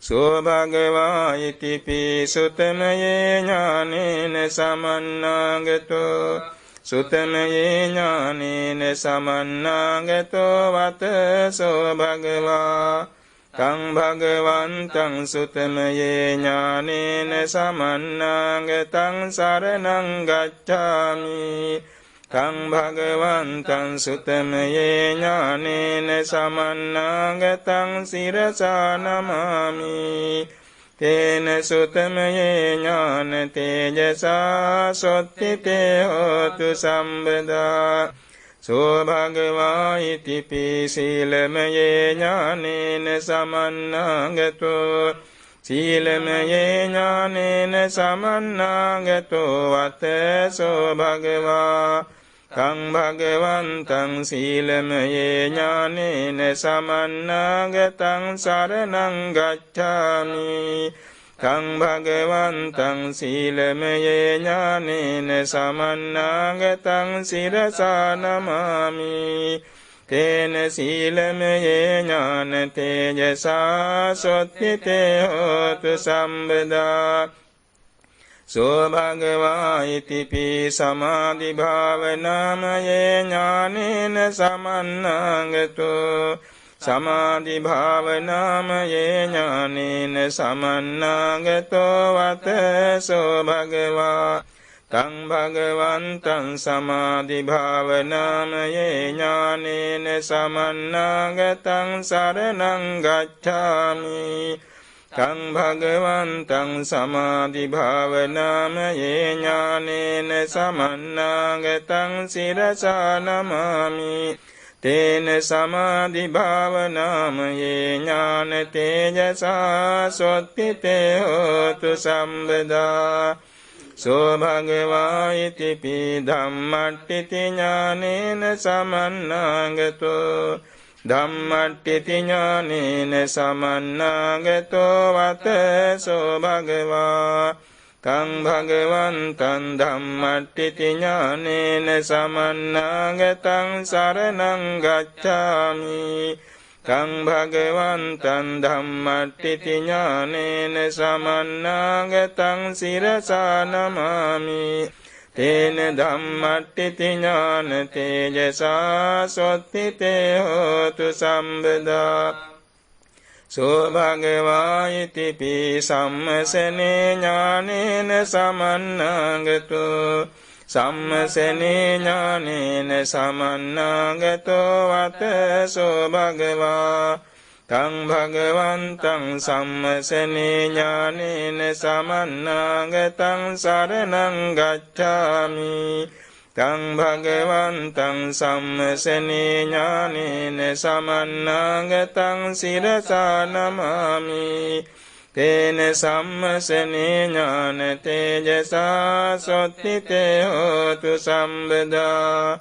සෝ භගවා ඉතිපි සුතමයේ ඥානේන සමන්නාගතෝ සුතමයේ ඥානේන සමන්නාගතෝ වත සෝ භගවා තං භගවන්තං සුතමයේ ඥානේන සමන්නාගතං සරණං ගච්ඡාමි තං භගවන්තං සුතමයේ ඥානේන සමන්නාගතං සිරසා නමාමි තේන සුතමයේ ඥාන තේජසා සොත්තිතේ හෝතු සම්බදා සෝ භගවා ඉතිපි සීලමයේ ඥානේන සමන්නාගතෝ සීලමයේ ඥානේන සමන්නාගතෝ වත සෝ භගවා තං භගවන්තං සීලමයේ ඥානේන සමන්නාගතං සරණං ගච්ඡාමි තං භගවන්තං සීලමයේ ඥානේන සමන්නාගතං සිරසා නමාමි තේන සීලමයේ ඥාන තේජසා සොත්තිතේ හෝතු සම්බදා සෝ භගවා ඉතිපි සමාධි භාවනාමයේ ඥානේන සමන්නාගතෝ සමාධි භාවනාමයේ ඥානේන සමන්නාගතෝ වත සෝ භගවා තං භගවන්තං සමාධි භාවනාමයේ ඥානේන සමන්නාගතං සරණං ගච්ඡාමි තං භගවන්තං සමාධි භාවනාමයේ ඥානේන සමන්නාගතං සිරසා නමාමි තේන සමාධි භාවනාමයේ ඥාන තේජසා සොත්තිතේ හෝතු සම්බදා සෝ භගවා ඉතිපි ධම්මට්ඨිති ඥානේන සමන්නාගතෝ ධම්මට්ඨිති ඥානේන සමන්නාගතෝ වත සෝ භගවා තං භගවන්තං ධම්මට්ඨිති ඥානේන සමන්නාගතං සරණං ගච්ඡාමි තං භගවන්තං ධම්මට්ඨිති ඥානේන සමන්නාගතං සිරසා නමාමි තේන ධම්මට්ඨිති ඥාන තේජසා සොත්තිතේ හෝතු සම්බදා සෝ භගවා ඉතිපි සම්මසනේ ඥානේන සමන්නාගතෝ සම්මසනේ ඥානේන සමන්නාගතෝ වත සෝ භගවා තං භගවන්තං සම්මසනේ ඥානේන සමන්නාගතං සරණං ගච්ඡාමි තං භගවන්තං සම්මසනේ ඥානේන සමන්නාගතං සිරසා නමාමි තේන සම්මසනේ ඥාන තේජසා සොත්තිතේ හෝතු සම්බදා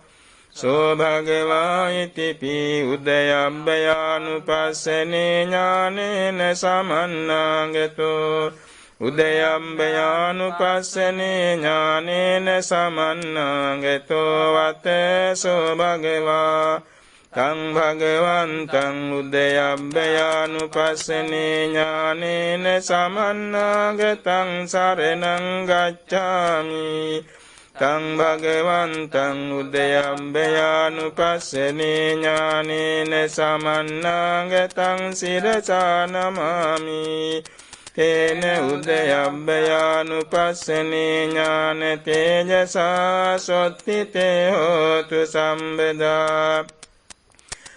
සෝ භගවා ඉතිපි උදයබ්බයානුපස්සනේ ඥානේන සමන්නාගතෝ උදයබ්බයානුපස්සනේ ඥානේන සමන්නාගතෝ වත සෝ භගවා තං භගවන්තං උදයබ්බයානුපස්සනේ ඥානේන සමන්නාගතං සරණං ගච්ඡාමි තං භගවන්තං උදයබ්බයානුපස්සනේ ඥානේන සමන්නාගතං සිරසා නමාමි තේන උදයබ්බයානුපස්සනේ ඥාන තේජසා සොත්තිතේ හෝතු සම්බදා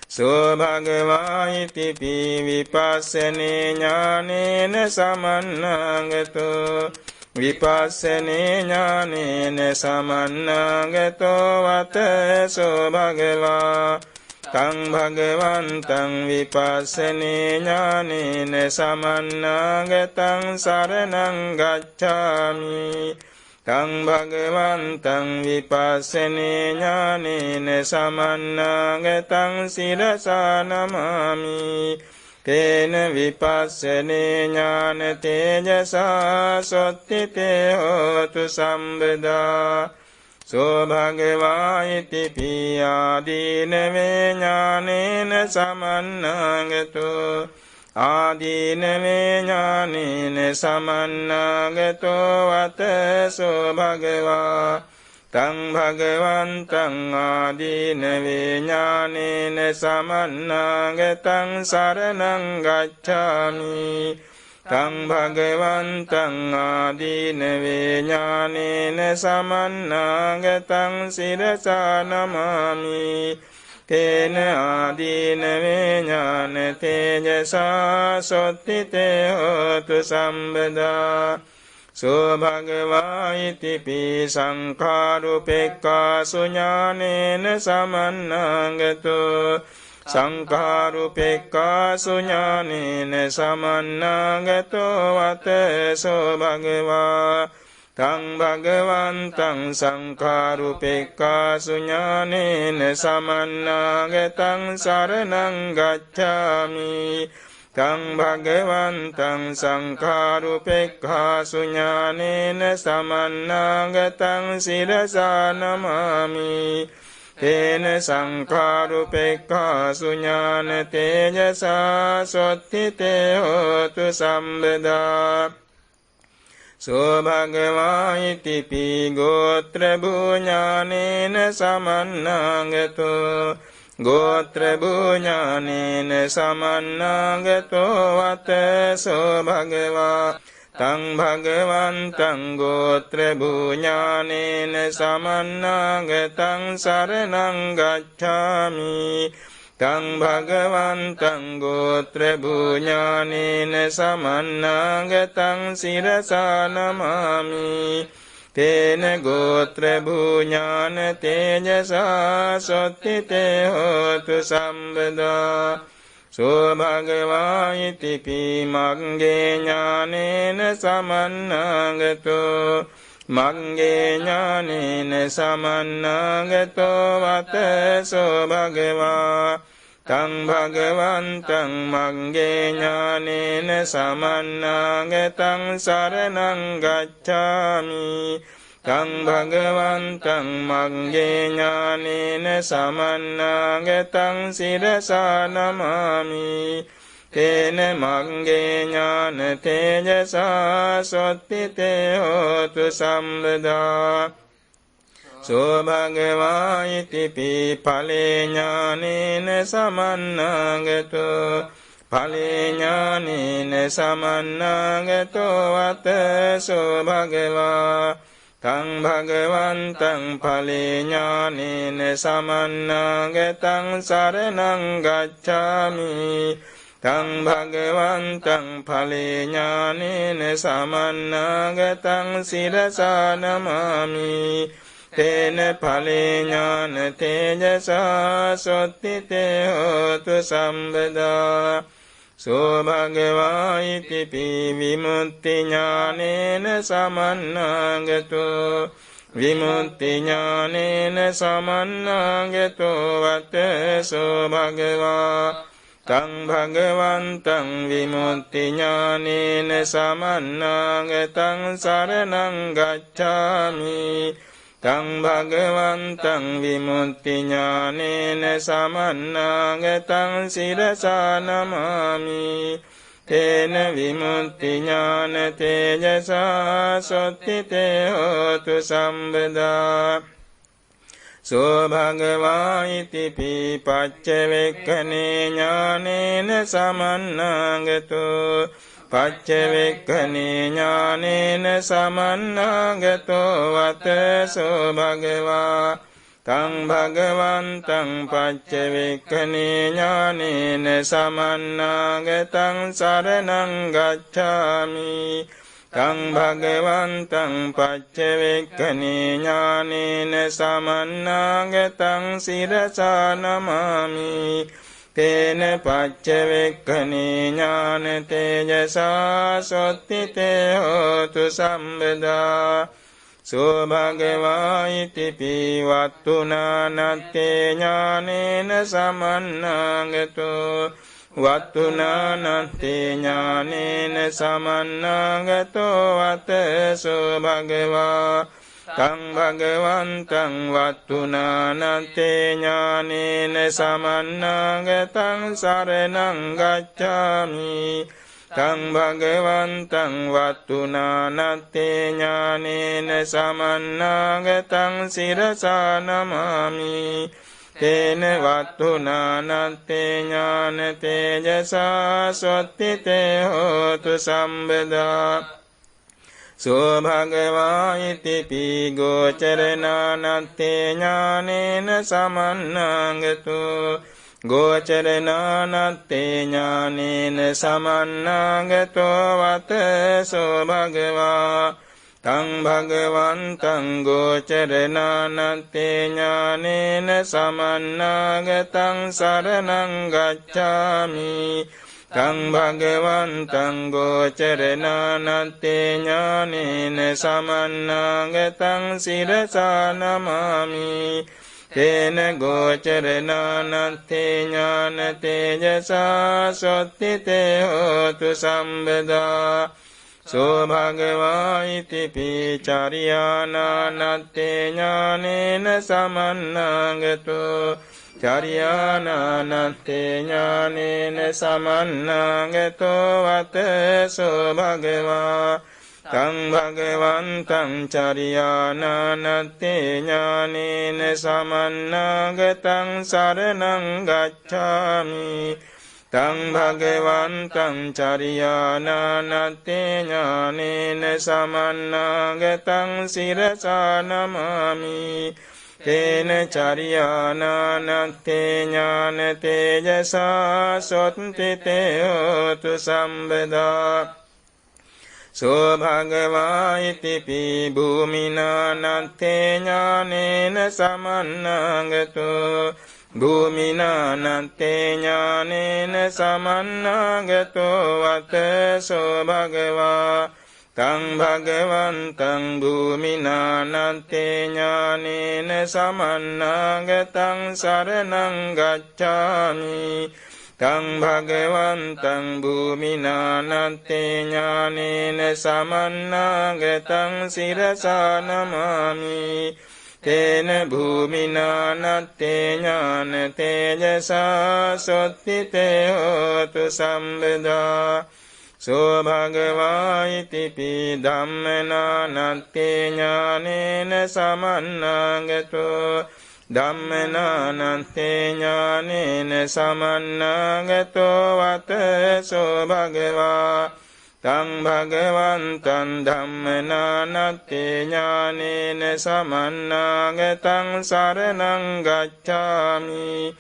සෝ භගවා ඉතිපි විපස්සනේ ඥානේන සමන්නාගතෝ විපස්සනේ ඥානේන සමන්නාගතෝ වත සෝ භගවා තං භගවන්තං විපස්සනේ ඥානේන සමන්නාගතං සරණං ගච්ඡාමි තං භගවන්තං විපස්සනේ ඥානේන සමන්නාගතං සිරසා නමාමි තේන විපස්සනේ ඥාන තේජසා සොත්තිතේ හෝතු සම්බදා සෝ භගවා ඉතිපි ආදීනවේ ඥානේන සමන්නාගතෝ ආදීනවේ ඥානේන සමන්නාගතෝ වතසෝ භගවා තං භගවන්තං ආදීනවේ ඥානේන සමන්නාගතං සරණං ගච්ඡාමි තං භගවන්තං ආදීනවේ ඥානේන සමන්නාගතං සිරසා නමාමි තේන ආදීනවේ ඥාන තේජසා සොත්තිතේ හෝතු සම්බදා සෝ භගවා ඉතිපි සංඛාරුපෙක්ඛාසු ඥානේන සමන්නාගතෝ සංඛාරුපෙක්ඛාසු ඥානේන සමන්නාගතෝ වතසෝ භගවා තං භගවන්තං සංඛාරුපෙක්ඛාසු ඥානේන සමන්නාගතං සරණං ගච්ඡාමි තං භගවන්තං සංඛාරුපෙක්ඛාසු ඥානේන සමන්නාගතං සිරසා නමාමි තේන සංඛාරුපෙක්ඛාසු ඥාන තේජසා සොත්තිතේ හෝතු සම්බදා සෝ භගවා ඉතිපි ගෝත්‍ර භූඥානේන සමන්නාගතෝ ගෝත්‍ර භූඥානේන සමන්නාගතෝ වතසෝ භගවා තං භගවන්තං ගෝත්‍ර භූඥානේන සමන්නාගතං සරණං ගච්ඡාමි තං භගවන්තං ගෝත්‍ර භූඥානේන සමන්නාගතං සිරසා නමාමි තේන ගෝත්‍ර භූඥාන තේජසා සොත්තිතේ හෝතු සම්බදා සෝ භගවා ඉතිපි මග්ගේ ඥානේන සමන්නාගතෝ මග්ගේ ඥානේන සමන්නාගතෝ වතසෝ භගවා තං භගවන්තං මග්ගේ ඥානේන සමන්නාගතං සරණං ගච්ඡාමි තං භගවන්තං මග්ගේ ඥානේන සමන්නාගතං සිරසා නමාමි තේන මග්ගේ ඥාන තේජසා සොත්තිතේ හෝතු සම්බදා සෝ භගවා ඉතිපි ඵලේ ඥානේන සමන්නාගතෝ ඵලේ ඥානේන සමන්නාගතෝ වතසෝ භගවා තං භගවන්තං ඵලේ ඥානේන සමන්නාගතං සරණං ගච්ඡාමි තං භගවන්තං ඵලේ ඥානේන සමන්නාගතං සිරසා නමාමි තේන ඵලේ ඥාන තේජසා සොත්තිතේ හෝතු සම්බදා සෝ භගවා ඉතිපි විමුක්ති ඥානේන සමන්නාගතෝ විමුක්ති ඥානේන සමන්නාගතෝ වතසෝ භගවා තං භගවන්තං විමුක්ති ඥානේන සමන්නාගතං සරණං ගච්ඡාමි තං භගවන්තං විමුක්ති ඥානේන සමන්නාගතං සිරසා නමාමි තේන විමුක්ති ඥාන තේජසා සොත්තිතේ හෝතු සම්බදා සෝ භගවා ඉතිපි පච්චවෙක්ඛනේ ඥානේන සමන්නාගතෝ පච්චවෙක්ඛනේ ඥානේන සමන්නාගතෝ වතසෝ භගවා තං භගවන්තං පච්චවෙක්ඛනේ ඥානේන සමන්නාගතං සරණං ගච්ඡාමි තං භගවන්තං පච්චවෙක්ඛනේ ඥානේන සමන්නාගතං සිරසා නමාමි තේන පච්චවෙක්ඛනේ ඥාන තේජසා සොත්තිතේ හෝතු සම්බදා සෝ භගවා ඉතිපි වත්තුනානත්තේ ඥානේන සමන්නාගතෝ වත්තුනානත්තේ ඥානේන සමන්නාගතෝ වතසෝ භගවා තං භගවන්තං වත්තුනානත්තේ ඥානේන සමන්නාගතං සරණං ගච්ඡාමි තං භගවන්තං වත්තුනානත්තේ ඥානේන සමන්නාගතං සිරසා නමාමි තේන වත්තුනානත්තේ ඥාන තේජසා සොත්තිතේ හෝතු සම්බදා සෝ භගවා ඉති පී ගෝචරනානත්තේ ඥානේන සමන්නාගතු ගෝචරනානත්තේ ඥානේන සමන්නාගතෝ වත සෝ භගවා තං භගවන්තං ගෝචරනානත්තේ ඥානේන සමන්නාගතං සරණං ගච්ඡාමි තං භගවන්තං ගෝචරනානත්තේ ඥානේන සමන්නාගතං සිරසා නමාමි තේන ගෝචරනානත්තේ ඥාන තේජසා සොත්තිතේ හෝතු සම්බදා සෝ භගවා ඉති පී චරියානානත්තේ ඥානේන සමන්නාගතෝ චරියානානත්තේ ඥානේන සමන්නාගතෝ වත සෝ භගවා තං භගවන්තං චරියානානත්තේ ඥානේන සමන්නාගතං සරණං ගච්ඡාමි තං භගවන්තං චරියානානත්තේ ඥානේන සමන්නාගතං සිරසා නමාමි තේන චරියානානත්තේ ඥාන තේජසා සොත්තිතේ හෝතු සම්බදා සෝ භගවා ඉති පී භූමිනානත්තේ ඥානේන සමන්නාගතෝ භූමිනානත්තේ ඥානේන සමන්නාගතෝ වත සෝ භගවා තං භගවන්තං භූමිනානත්තේ ඥානේන සමන්නාගතං සරණං ගච්ඡාමි තං භගවන්තං භූමිනානත්තේ ඥානේන සමන්නාගතං සිරසා නමාමි තේන භූමිනානත්තේ ඥාන තේජසා සොත්තිතේ හෝතු සම්බදා සෝ භගවා ඉති පී ධම්මනානත්තේ ඥානේන සමන්නාගතෝ ධම්මනානත්තේ ඥානේන සමන්නාගතෝ වත සෝ භගවා තං භගවන්තං ධම්මනානත්තේ ඥානේන සමන්නාගතං සරණං ගච්ඡාමි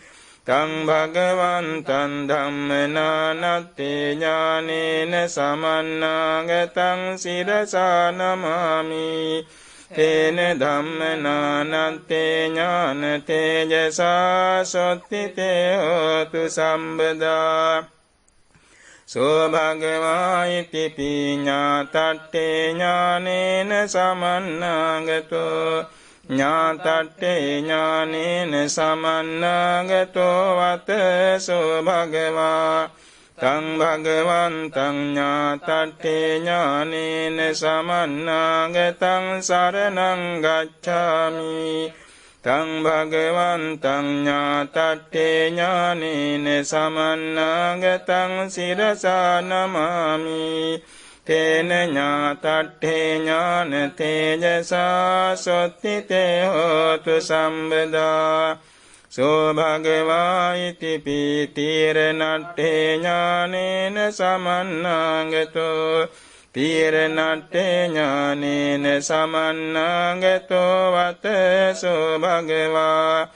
තං භගවන්තං ධම්මනානත්තේ ඥානේන සමන්නාගතං සිරසා නමාමි තේන ධම්මනානත්තේ ඥාන තේජසා සොත්තිතේ හෝතු සම්බදා සෝ භගවා ඉති පී ඥාතට්ඨේ ඥානේන සමන්නාගතෝ ඥාතට්ඨේ ඥානේන සමන්නාගතෝ වත සෝ භගවා තං භගවන්තං ඥාතට්ඨේ ඥානේන සමන්නාගතං සරණං ගච්ඡාමි තං භගවන්තං ඥාතට්ඨේ ඥානේන සමන්නාගතං සිරසා නමාමි තේන ඥාතට්ඨේ ඥාන තේජසා සොත්තිතේ හෝතු සම්බදා සෝ භගවා ඉති පී තීරණට්ඨේ ඥානේන සමන්නාගතෝ තීරණට්ඨේ ඥානේන සමන්නාගතෝ වත සෝ භගවා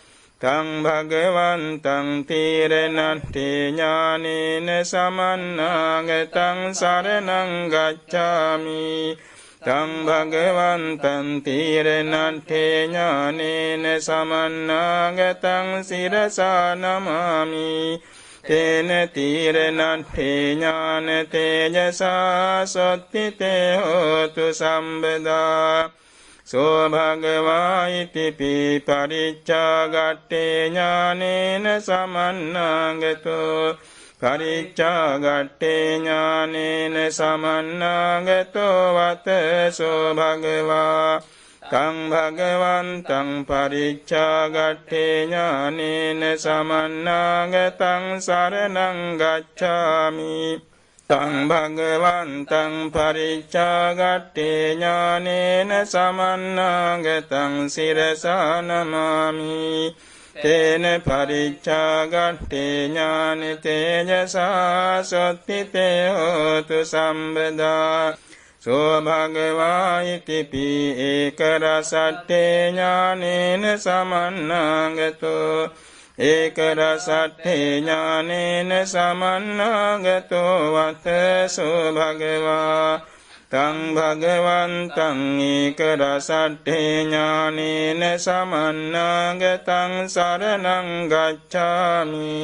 තං භගවන්තං තීරණට්ඨේ ඥානේන සමන්නාගතං සරණං ගච්ඡාමි තං භගවන්තං තීරණට්ඨේ ඥානේන සමන්නාගතං සිරසා නමාමි තේන තීරණට්ඨේ ඥාන තේජසා සොත්තිතේ හෝතු සම්බදා සෝ භගවා ඉති පී පරිච්ඡාගට්ඨේ ඥානේන සමන්නාගතෝ පරිච්ඡාගට්ඨේ ඥානේන සමන්නාගතෝ වත සෝ භගවා තං භගවන්තං පරිච්ඡාගට්ඨේ ඥානේන සමන්නාගතං සරණං ගච්ඡාමි තං භගවන්තං පරිච්ඡාගට්ඨේ ඥානේන සමන්නාගතං සිරසා නමාමි තේන පරිච්ඡාගට්ඨේ ඥාන තේජසා සොත්තිතේ හෝතු සම්බදා සෝ භගවා ඉතිපි ඒක රසට්ඨේ ඥානේන සමන්නාගතෝ ඒක රසට්ඨේ ඥානේන සමන්නාගතෝ වතසෝ භගවා තං භගවන්තං ඒක රසට්ඨේ ඥානේන සමන්නාගතං සරණං ගච්ඡාමි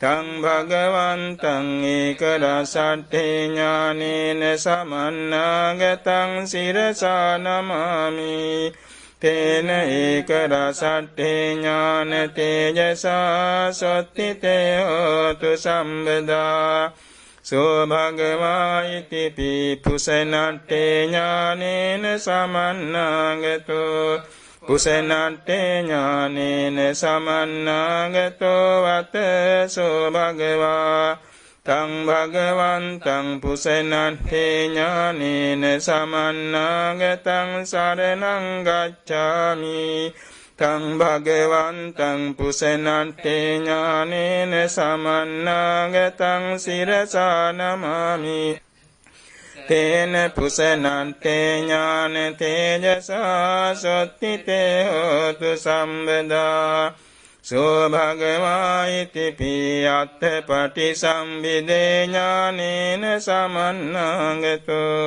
තං භගවන්තං ඒක රසට්ඨේ ඥානේන සමන්නාගතං සිරසා නමාමි තේන ඒක රසට්ඨේ ඥාන තේජසා සොත්තිතේ හෝතු සම්බදා සෝ භගවා ඉතිපි පුසනට්ඨේ ඥානේන සමන්නාගතෝ පුසනට්ඨේ ඥානේන සමන්නාගතෝ වතසෝ භගවා තං භගවන්තං පුසනට්ඨේ ඥානේන සමන්නාගතං සරණං ගච්ඡාමි තං භගවන්තං පුසනට්ඨේ ඥානේන සමන්නාගතං සිරසා නමාමි තේන පුසනට්ඨේ ඥාන තේජසා සොත්තිතේ හෝතු සම්බදා සෝ භගවා ඉතිපි අත්ථපටි සම්භිදේ ඥානේන සමන්නාගතෝ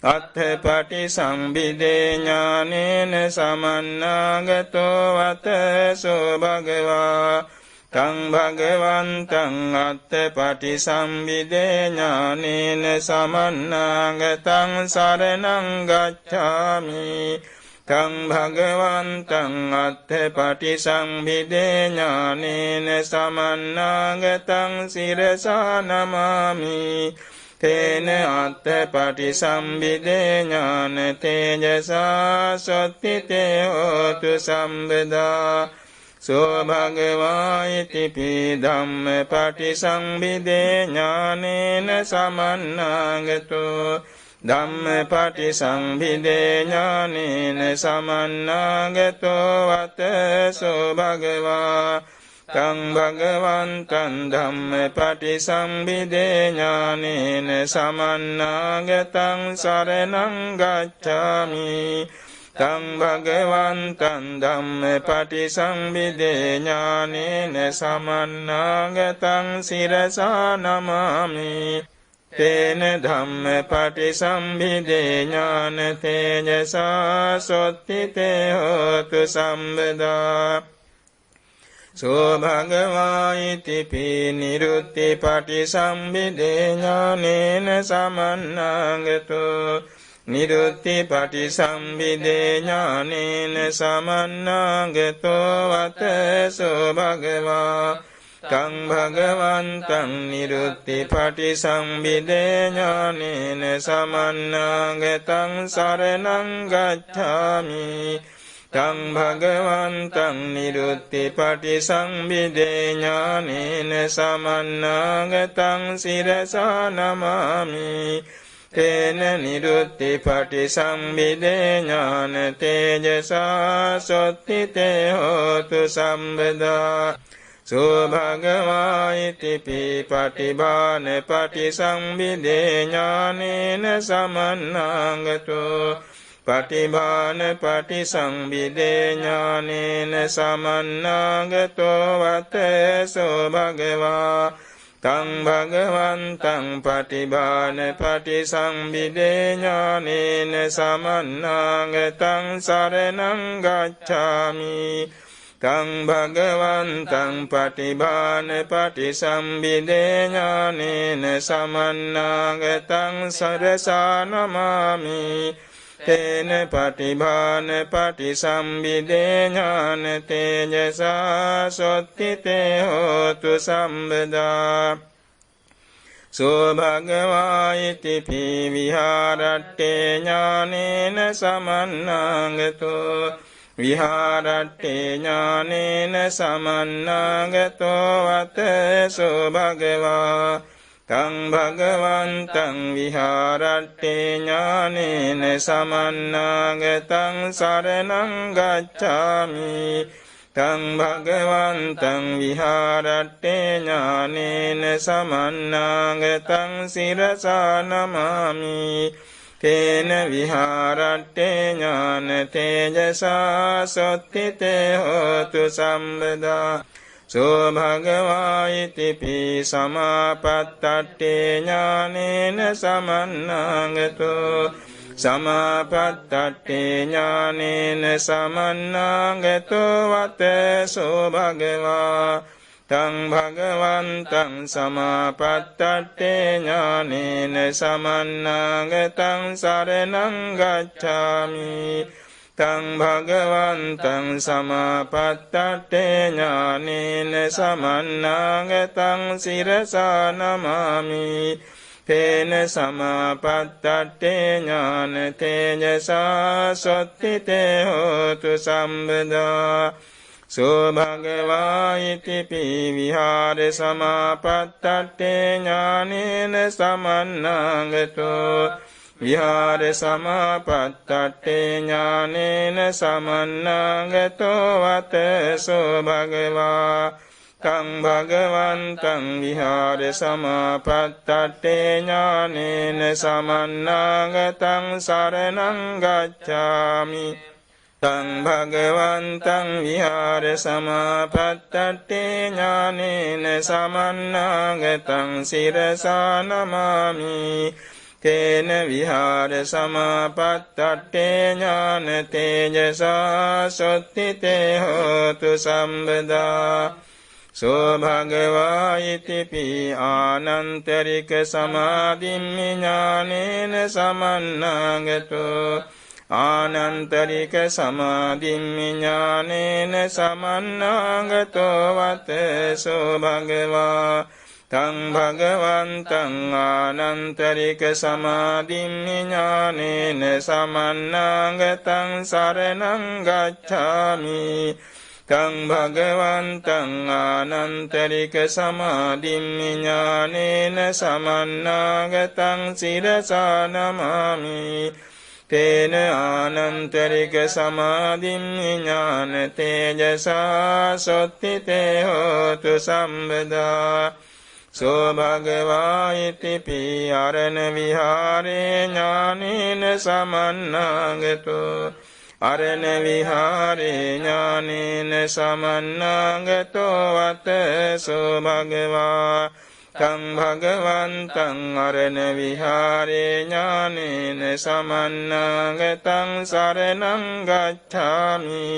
අත්ථපටි සම්භිදේ ඥානේන සමන්නාගතෝ වතසෝ භගවා තං භගවන්තං අත්ථපටි සම්භිදේ ඥානේන සමන්නාගතං සරණං ගච්ඡාමි තං භගවන්තං අත්ථපටි සම්භිදේ ඥානේන සමන්නාගතං සිරසා නමාමි තේන අත්ථපටි සම්භිදේ ඥාන තේජසා සොත්තිතේ හෝතු සම්බදා සෝ භගවා ඉතිපි ධම්මපටි සම්භිදේ ඥානේන සමන්නාගතෝ ධම්මපටි සම්භිදේ ඥානේන සමන්නාගතෝ වතසෝ භගවා තං භගවන්තං ධම්මපටි සම්භිදේ ඥානේන සමන්නාගතං සරණං ගච්ඡාමි තං භගවන්තං ධම්මපටි සම්භිදේ ඥානේන සමන්නාගතං සිරසා නමාමි තේන ධම්මපටි සම්භිදේ ඥාන තේජසා සොත්තිතේ හෝතු සම්බදා සෝ භගවා ඉතිපි නිරුත්තිපටි සම්භිදේ ඥානේන සමන්නාගතෝ නිරුත්තිපටි සම්භිදේ ඥානේන සමන්නාගතෝ වතසෝ භගවා තං භගවන්තං නිරුත්තිපටි සම්භිදේ ඥානේන සමන්නාගතං සරණං ගච්ඡාමි තං භගවන්තං නිරුත්තිපටි සම්භිදේ ඥානේන සමන්නාගතං සිරසා නමාමි තේන නිරුත්තිපටි සම්භිදේ ඥාන තේජසා සොත්තිතේ හෝතු සම්බදා සෝ භගවා ඉතිපි පටිභානපටි සම්භිදේ ඥානේන සමන්නාගතෝ පටිභානපටි සම්භිදේ ඥානේන සමන්නාගතෝ වතසෝ භගවා තං භගවන්තං පටිභානපටි සම්භිදේ ඥානේන සමන්නාගතං සරණං ගච්ඡාමි තං භගවන්තං පටිභානපටි සම්භිදේ ඥානේන සමන්නාගතං සරසා නමාමි තේන පටිභානපටි සම්භිදේ ඥාන තේජසා සොත්තිතේ හෝතු සම්බදා සෝභගවා ඉතිපි විහාරට්ඨේ ඥානේන සමන්නාගතෝ විහාරට්ඨේ ඥානේන සමන්නාගතෝ වතසෝ භගවා තං භගවන්තං විහාරට්ඨේ ඥානේන සමන්නාගතං සරණං ගච්ඡාමි තං භගවන්තං විහාරට්ඨේ ඥානේන සමන්නාගතං සිරසා නමාමි තේන විහාරට්ඨේ ඥාන තේජසා සොත්තිතේ හෝතු සම්බදා සෝ භගවා ඉතිපි සමාපත්තට්ඨේ ඥානේන සමන්නාගතෝ සමාපත්තට්ඨේ ඥානේන සමන්නාගතෝ වතසෝ භගවා තං භගවන්තං සමාපත්තට්ඨේ ඥානේන සමන්නාගතං සරණං ගච්ඡාමි තං භගවන්තං සමාපත්තට්ඨේ ඥානේන සමන්නාගතං සිරසා නමාමි තේන සමාපත්තට්ඨේ ඥාන තේජසා සොත්තිතේ හෝතු සම්බදා සෝ භගවා ඉතිපි විහාර සමාපත්තට්ඨේ ඥානේන සමන්නාගතෝ විහාර සමාපත්තට්ඨේ ඥානේන සමන්නාගතෝ වතසෝ භගවා තං භගවන්තං විහාර සමාපත්තට්ඨේ ඥානේන සමන්නාගතං සරණං ගච්ඡාමි තං භගවන්තං විහාර සමාපත්තට්ඨේ ඥානේන සමන්නාගතං සිරසා නමාමි තේන විහාර සමාපත්තට්ඨේ ඥාන තේජසා සොත්තිතේ හෝතු සම්බදා සෝ භගවා ඉතිපි ආනන්තරික සමාධිම්මි ඥානේන සමන්නාගතෝ ආනන්තරික සමාධිම්මි ඥානේන සමන්නාගතෝ වතසෝ භගවා තං භගවන්තං ආනන්තරික සමාධිම්මි ඥානේන සමන්නාගතං සරණං ගච්ඡාමි තං භගවන්තං ආනන්තරික සමාධිම්මි ඥානේන සමන්නාගතං සිරසා නමාමි තේන ආනන්තරික සමාධිම්මි ඥාන තේජසා සොත්තිතේ හෝතු සම්බදා සෝ භගවා ඉතිපි අරණ විහාරේ ඥානේන සමන්නාගතෝ අරණ විහාරේ ඥානේන සමන්නාගතෝ වතසෝ භගවා තං භගවන්තං අරණ විහාරේ ඥානේන සමන්නාගතං සරණං ගච්ඡාමි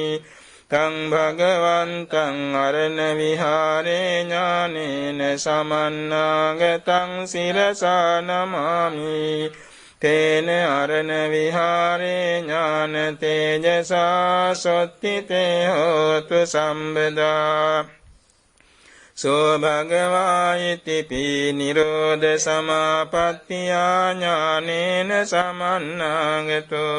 තං භගවන්තං අරණ විහාරේ ඥානේන සමන්නාගතං සිරසා නමාමි තේන අරණ විහාරේ ඥාන තේජසා සොත්තිතේ හෝතු සම්බදා සෝ භගවා ඉතිපි නිරෝධ සමාපත්තියා ඥානේන සමන්නාගතෝ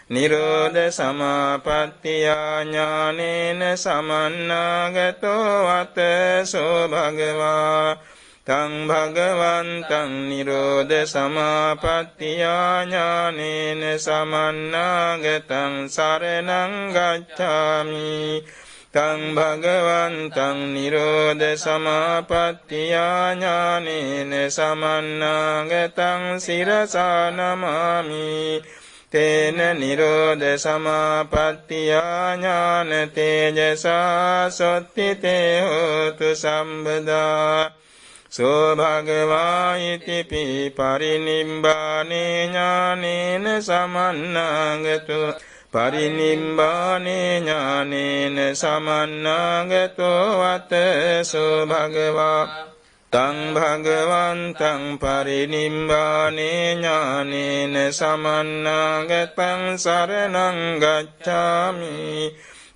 නිරෝධ සමාපත්තියා ඥානේන සමන්නාගතෝ වතසෝ භගවා තං භගවන්තං නිරෝධ සමාපත්තියා ඥානේන සමන්නාගතං සරණං ගච්ඡාමි තං භගවන්තං නිරෝධ සමාපත්තියා ඥානේන සමන්නාගතං සිරසා නමාමි තේන නිරෝධ සමාපත්තියා ඥාන තේජසා සොත්තිතේ හෝතු සම්බදා සෝ භගවා ඉතිපි පරිනිබ්බානේ ඥානේන සමන්නාගතෝ පරිනිබ්බානේ ඥානේන සමන්නාගතෝ වතසෝ භගවා තං භගවන්තං පරිනිබ්බානේ ඥානේන සමන්නාගතං සරණං ගච්ඡාමි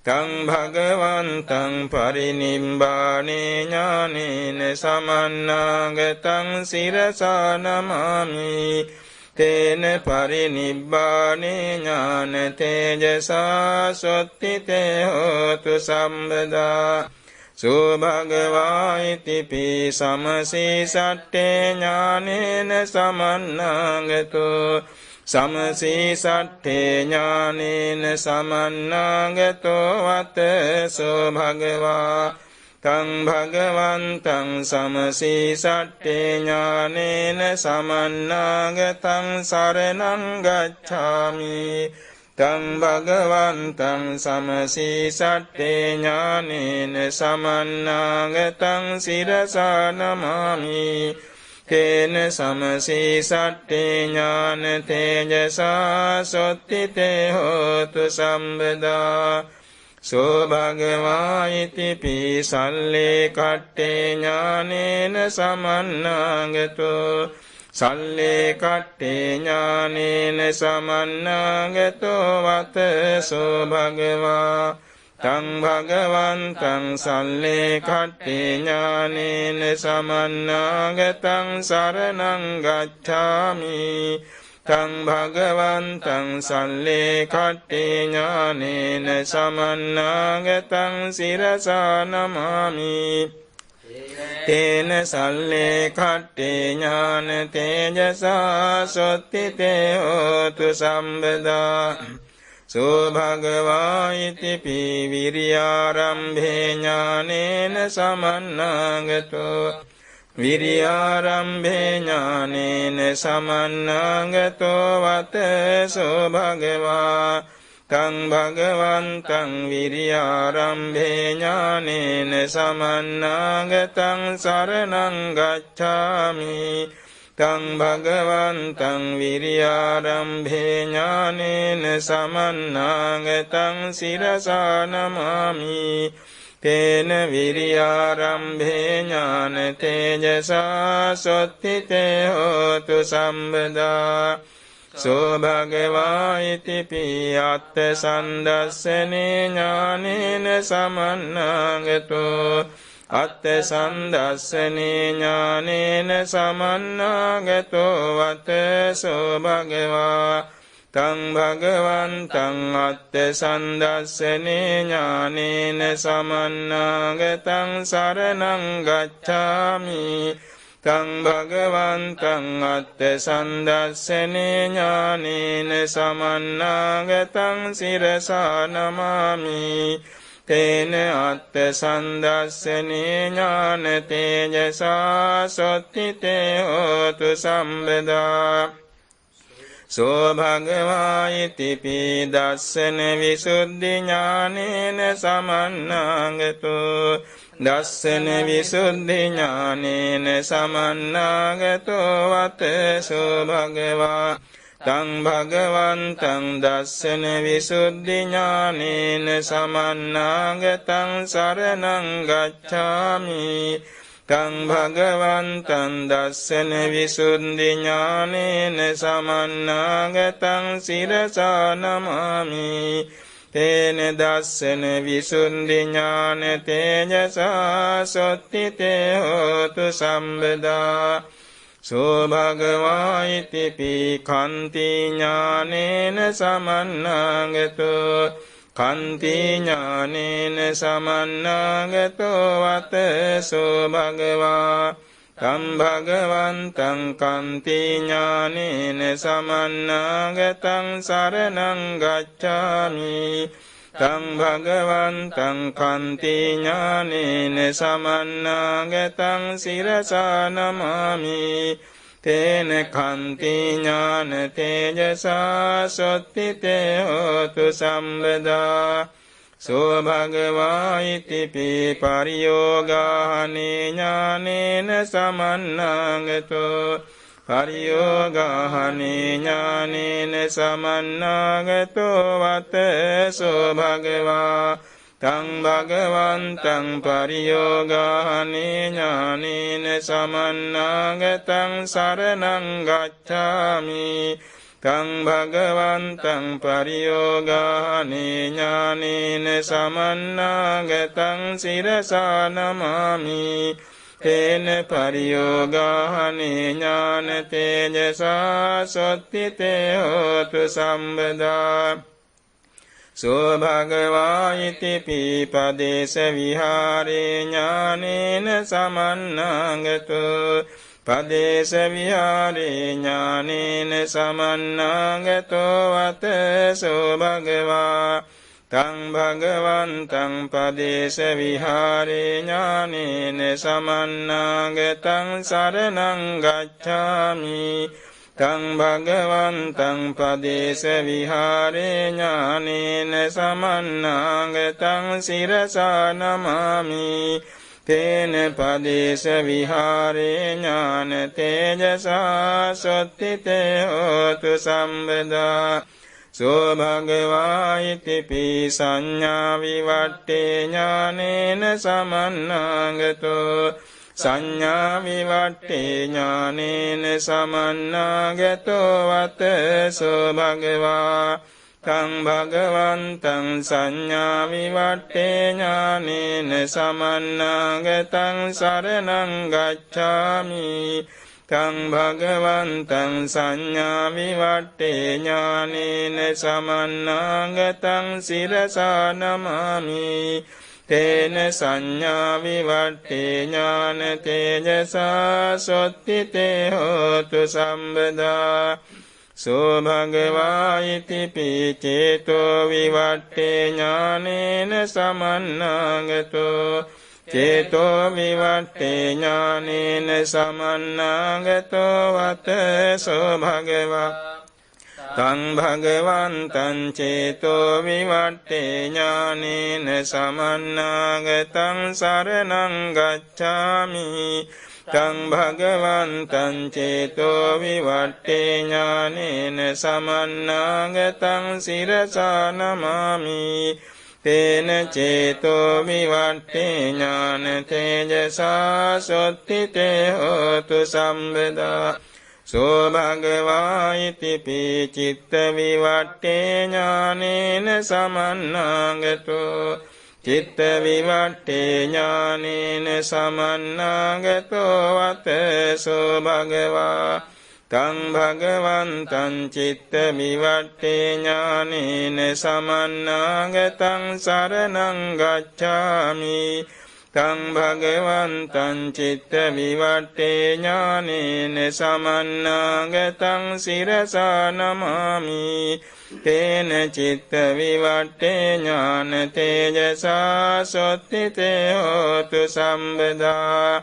තං භගවන්තං පරිනිබ්බානේ ඥානේන සමන්නාගතං සිරසා නමාමි තේන පරිනිබ්බානේ ඥාන තේජසා සොත්තිතේ හෝතු සම්බදා සුභගවා ඉතිපි සමසී සට්ඨේ ඥානේන සමන්නාගතෝ සමසී සට්ඨේ ඥානේන සමන්නාගතෝ වතසෝ භගවා තං භගවන්තං සමසී සට්ඨේ ඥානේන සමන්නාගතං සරණං ගච්ඡාමි තං භගවන්තං සමසී සට්ඨේ ඥානේන සමන්නාගතං සිරසා නමාමි තේන සමසී සට්ඨේ ඥාන තේජසා සොත්තිතේ හෝතු සම්බදා සෝ භගවා ඉතිපි සල්ලේ කට්ඨේ ඥානේන සමන්නාගතෝ සල්ලේ කට්ඨේ ඥානේන සමන්නාගතෝ වතසෝ භගවා තං භගවන්තං සල්ලේ කට්ඨේ ඥානේන සමන්නාගතං සරණං ගච්ඡාමි තං භගවන්තං සල්ලේ කට්ඨේ ඥානේන සමන්නාගතං සිරසා නමාමි තේන සල්ලේ කට්ඨේ ඥාන තේජසා සොත්තිතේ හෝතු සම්බදා සෝ භගවා ඉතිපි විරියාරම්භේ ඥානේන සමන්නාගතෝ විරියාරම්භේ ඥානේන සමන්නාගතෝ වතසෝ භගවා තං භගවන්තං විරියාරම්භේ ඥානේන සමන්නාගතං සරණං ගච්ඡාමි තං භගවන්තං විරියාරම්භේ ඥානේන සමන්නාගතං සිරසා නමාමි තේන විරියාරම්භේ ඥාන තේජසා සොත්තිතේ හෝතු සම්බදා සෝ භගවා ඉතිපි අත්ථ සන්දස්සනේ ඥානේන සමන්නාගතෝ අත්ථ සන්දස්සනේ ඥානේන සමන්නාගතෝ වතසෝ භගවා තං භගවන්තං අත්ථ සන්දස්සනේ ඥානේන සමන්නාගතං සරණං ගච්ඡාමි තං භගවන්තං අත්ථ සන්දස්සනේ ඥානේන සමන්නාගතං සිරසා නමාමි තේන අත්ථ සන්දස්සනේ ඥාන තේජසා සොත්තිතේ හෝතු සම්බදා සෝ භගවා ඉතිපි දස්සන විසුද්ධි ඥානේන සමන්නාගතෝ දස්සන විසුද්ධි ඥානේන සමන්නාගතෝ වතසෝ භගවා තං භගවන්තං දස්සන විසුද්ධි ඥානේන සමන්නාගතං සරණං ගච්ඡාමි තං භගවන්තං දස්සන විසුද්ධි ඥානේන සමන්නාගතං සිරසා නමාමි තේන දස්සන විසුද්ධි ඥාන තේජසා සොත්තිතේ හෝතු සම්බදා සෝ භගවා ඉතිපි කන්ති ඥානේන සමන්නාගතෝ කන්ති ඥානේන සමන්නාගතෝ වතසෝ භගවා තං භගවන්තං කන්ති ඥානේන සමන්නාගතං සරණං ගච්ඡාමි තං භගවන්තං කන්ති ඥානේන සමන්නාගතං සිරසා නමාමි තේන කන්ති ඥාන තේජසා සොත්තිතේ හෝතු සම්බදා සෝ භගවා ඉතිපි පරියෝගාහනේ ඥානේන සමන්නාගතෝ පරියෝගාහනේ ඥානේන සමන්නාගතෝ වතසෝ භගවා තං භගවන්තං පරියෝගාහනේ ඥානේන සමන්නාගතං සරණං ගච්ඡාමි තං භගවන්තං පරියෝගානේ ඥානේන සමන්නාගතං සිරසා නමාමි තේන පරියෝගානේ ඥාන තේජසා සොත්තිතේ හෝතු සම්බදා සෝ භගවා ඉති පීපදේශ විහාරේ ඥානේන සමන්නාගතෝ පදේශ විහාරේ ඥානේන සමන්නාගතෝ වතසෝ භගවා තං භගවන්තං පදේශ විහාරේ ඥානේන සමන්නාගතං සරණං ගච්ඡාමි තං භගවන්තං පදේශ විහාරේ ඥානේන සමන්නාගතං සිරසා නමාමි තේන පදේශ විහාරේ ඥාන තේජසා සොත්තිතේ හෝතු සම්බදා සෝ භගවා ඉති පී සංඥා විවට්ටේ ඥානේන සමන්නාගතෝ සංඥා විවට්ටේ ඥානේන සමන්නාගතෝ වතසෝ භගවා තං භගවන්තං සංඥා විවට්ටේ ඥානේන සමන්නාගතං සරණං ගච්ඡාමි තං භගවන්තං සංඥා විවට්ටේ ඥානේන සමන්නාගතං සිරසා නමාමි තේන සංඥා විවට්ටේ ඥාන තේජසා සොත්තිතේ හෝතු සම්බදා සෝ භගවා ඉති පී චේතෝ විවට්ටේ ඥානේන සමන්නාගතෝ චේතෝ විවට්ටේ ඥානේන සමන්නාගතෝ වතසෝ භගවා තං භගවන්තං චේතෝ විවට්ටේ ඥානේන සමන්නාගතං සරණං ගච්ඡාමි තං භගවන්තං චේතෝ විවට්ටේ ඥානේන සමන්නාගතං සිරසා නමාමි තේන චේතෝ විවට්ටේ ඥාන තේජසා සොත්තිතේ හෝතු සම්බදා සෝ භගවා ඉති පී චිත්ත විවට්ටේ ඥානේන සමන්නාගතෝ චිත්ත විවට්ටේ ඥානේන සමන්නාගතෝ වතසෝ භගවා තං භගවන්තං චිත්ත විවට්ටේ ඥානේන සමන්නාගතං සරණං ගච්ඡාමි තං භගවන්තං චිත්ත විවට්ටේ ඥානේන සමන්නාගතං සිරසා නමාමි තේන චිත්ත විවට්ටේ ඥාන තේජසා සොත්තිතේ හෝතු සම්බදා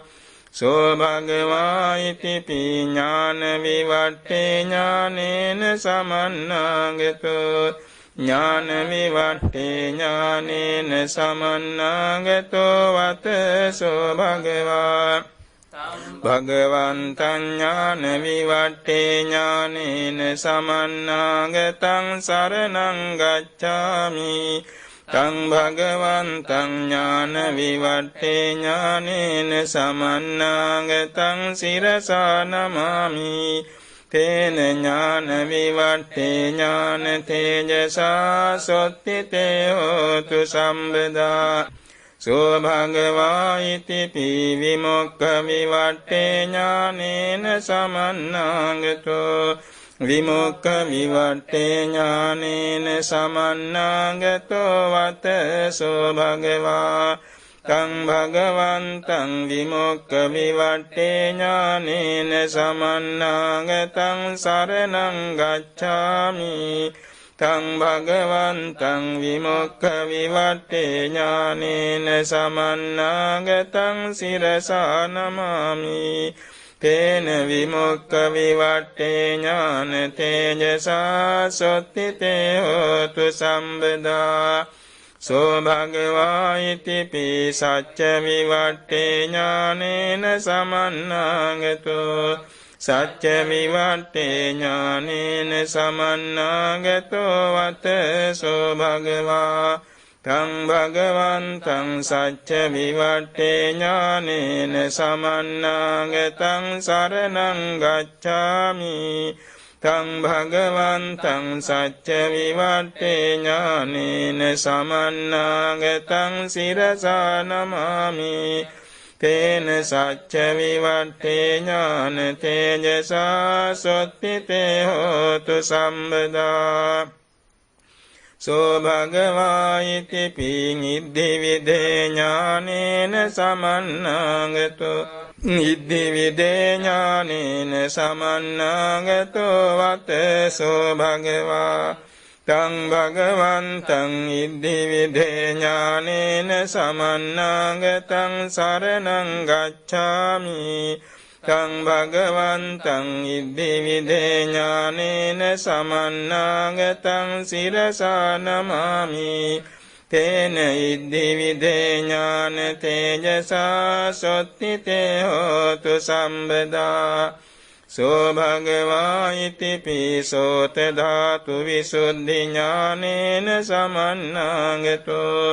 සෝ භගවා ඉති පී ඥාන විවට්ටේ ඥානේන සමන්නාගතෝ ඥාන විවට්ටේ ඥානේන සමන්නාගතෝ වතසෝ භගවා භගවන්තං ඥාන විවට්ටේ ඥානේන සමන්නාගතං සරණං ගච්ඡාමි තං භගවන්තං ඥාන විවට්ටේ ඥානේන සමන්නාගතං සිරසා නමාමි තේන ඥාන විවට්ටේ ඥාන තේජසා සොත්තිතේ හෝතු සම්බදා සෝ භගවා ඉති පී විමුක්ඛ විවට්ටේ ඥානේන සමන්නාගතෝ විමුක්ඛ විවට්ටේ ඥානේන සමන්නාගතෝ වතසෝ භගවා තං භගවන්තං විමුක්ඛ විවට්ටේ ඥානේන සමන්නාගතං සරණං ගච්ඡාමි තං භගවන්තං විමුක්ඛ විවට්ටේ ඥානේන සමන්නාගතං සිරසා නමාමි තේන විමුක්ඛ විවට්ටේ ඥාන තේජසා සොත්තිතේ හෝතු සම්බදා සෝ භගවා ඉති පී සච්ච විවට්ටේ ඥානේන සමන්නාගතෝ සච්ච විවට්ටේ ඥානේන සමන්නාගතෝ වතසෝ භගවා තං භගවන්තං සච්ච විවට්ටේ ඥානේන සමන්නාගතං සරණං ගච්ඡාමි තං භගවන්තං සච්ච විවට්ඨේ ඥානේන සමන්නාගතං සිරසා නමාමි තේන සච්ච විවට්ඨේ ඥාන තේජසා සොත්තිතේ හෝතු සම්බදා සෝ භගවා ඉති පිඤ්ඤිද්ධි විදේ ඥානේන සමන්නාගතෝ ඉද්ධි විදේ ඥානේන සමන්නාගතෝ වතසෝ භගවා තං භගවන්තං ඉද්ධි විදේ ඥානේන සමන්නාගතං සරණං ගච්ඡාමි තං භගවන්තං ඉද්ධි විදේ ඥානේන සමන්නාගතං සිරසා නමාමි තේන ඉද්ධි විදේ ඥාන තේජසා සොත්තිතේ හෝතු සම්බදා සෝ භගවා ඉති පිසෝත ධාතු විසුද්ධි ඥානේන සමන්නාගතෝ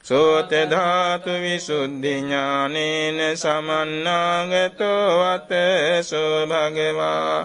සෝත ධාතු විසුද්ධි ඥානේන සමන්නාගතෝ වතසෝ භගවා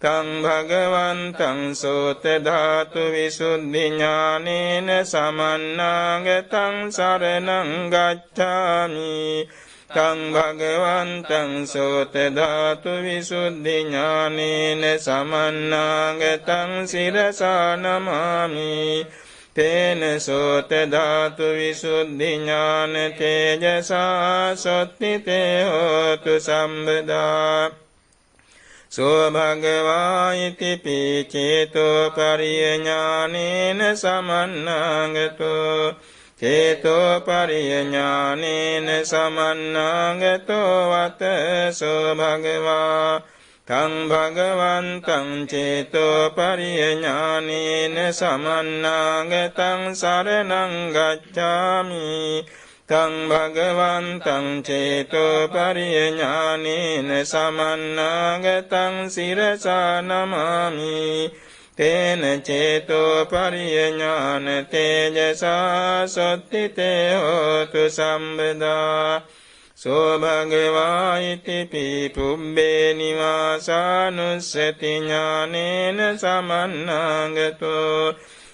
තං භගවන්තං සෝත ධාතු විසුද්ධි ඥානේන සමන්නාගතං සරණං ගච්ඡාමි තං භගවන්තං සෝත ධාතු විසුද්ධි ඥානේන සමන්නාගතං සිරසා නමාමි තේන සෝත ධාතු විසුද්ධි ඥාන තේජසා සොත්තිතේ හෝතු සම්බදා සෝ භගවා ඉති පිචේතෝ පරියඥානේන සමන්නාගතෝ චේතෝ පරියඥානේන සමන්නාගතෝ වතසෝ භගවා තං භගවන්තං චේතෝ පරියඥානේන සමන්නාගතං සරණං ගච්ඡාමි තං භගවන්තං චේතෝ පරියඥානේන සමන්නාගතං සිරසා නමාමි තේන චේතෝ පරියඥාන තේජසා සොත්තිතේ හෝතු සම්බදා සෝ භගවා ඉති පුබ්බේ නිවාසානුස්සති ඥානේන සමන්නාගතෝ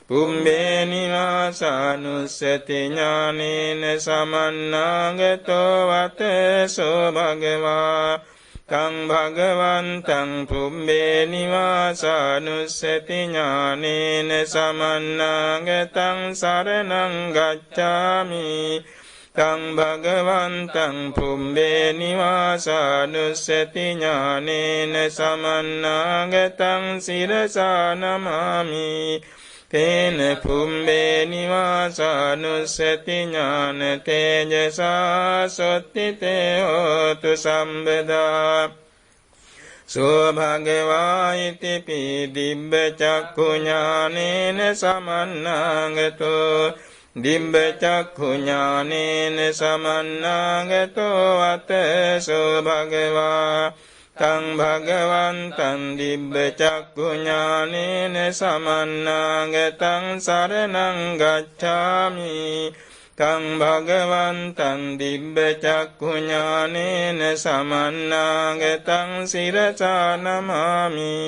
පුම්බේ නිවාසානුස්සති ඥානේන සමන්නාගතෝ වතසෝ භගවා තං භගවන්තං පුම්බේ නිවාසානුස්සති ඥානේන සමන්නාගතං සරණං ගච්ඡාමි තං භගවන්තං පුම්බේ නිවාසානුස්සති ඥානේන සමන්නාගතං සිරසා නමාමි තේන පුම්බේ නිවාසානුස්සති ඥාන තේජසා සොත්තිතේ හෝතු සම්බදා සෝ භගවා ඉති දිබ්බ චක්ඛු ඥානේන සමන්නාගතෝ දිබ්බ චක්ඛු ඥානේන සමන්නාගතෝ වතසෝ භගවා තං භගවන්තං දිබ්බ චක්ඛු ඥානේන සමන්නාගතං සරණං ගච්ඡාමි තං භගවන්තං දිබ්බ චක්ඛු ඥානේන සමන්නාගතං සිරසා නමාමි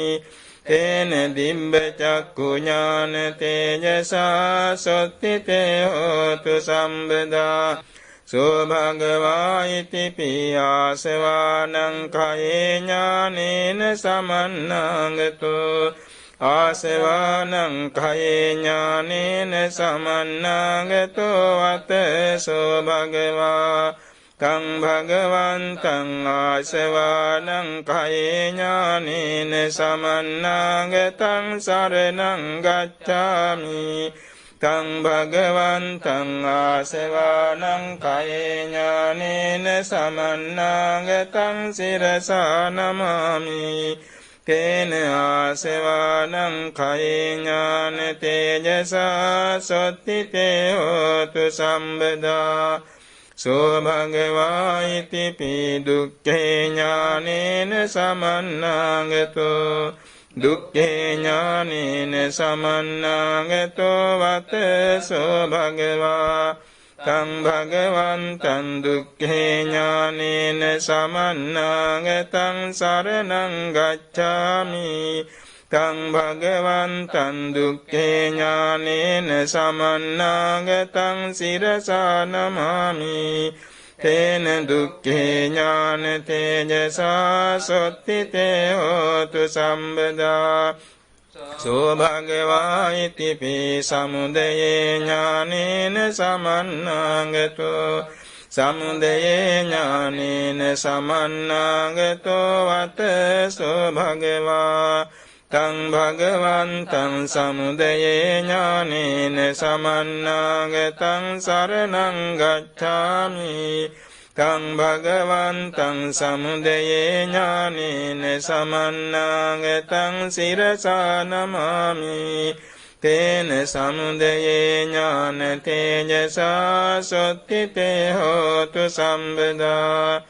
තේන දිබ්බ චක්ඛු ඥාන තේජසා සොත්තිතේ හෝතු සම්බදා සෝ භගවා ඉති පියාසවානං කයේ ඥානේන සමන්නාගතෝ ආසවානං කයේ ඥානේන සමන්නාගතෝ වතසෝ භගවා තං භගවන්තං ආසවානං කයේ ඥානේන සමන්නාගතං සරණං ගච්ඡාමි තං භගවන්තං ආසවානං කයේ ඥානේන සමන්නාගතං සිරසා නමාමි තේන ආසවානං කයේ ඥාන තේජසා සොත්තිතේ හෝතු සම්බදා සෝ භගවා ඉති දුක්ඛේ ඥානේන සමන්නාගතෝ දුක්ඛේ ඥානේන සමන්නාගතෝ වතසෝ භගවා තං භගවන්තං දුක්ඛේ ඥානේන සමන්නාගතං සරණං ගච්ඡාමි තං භගවන්තං දුක්ඛේ ඥානේන සමන්නාගතං සිරසා නමාමි තේන දුක්ඛේ ඥාන තේජසා සොත්තිතේ හෝතු සම්බදා සෝ භගවා ඉතිපි සමුදයේ ඥානේන සමන්නාගතෝ සමුදයේ ඥානේන සමන්නාගතෝ වතසෝ භගවා තං භගවන්තං සමුදයේ ඥානේන සමන්නාගතං සරණං ගච්ඡාමි තං භගවන්තං සමුදයේ ඥානේන සමන්නාගතං සිරසා නමාමි තේන සමුදයේ ඥාන තේජසා සොත්තිතේ හෝතු සම්බදා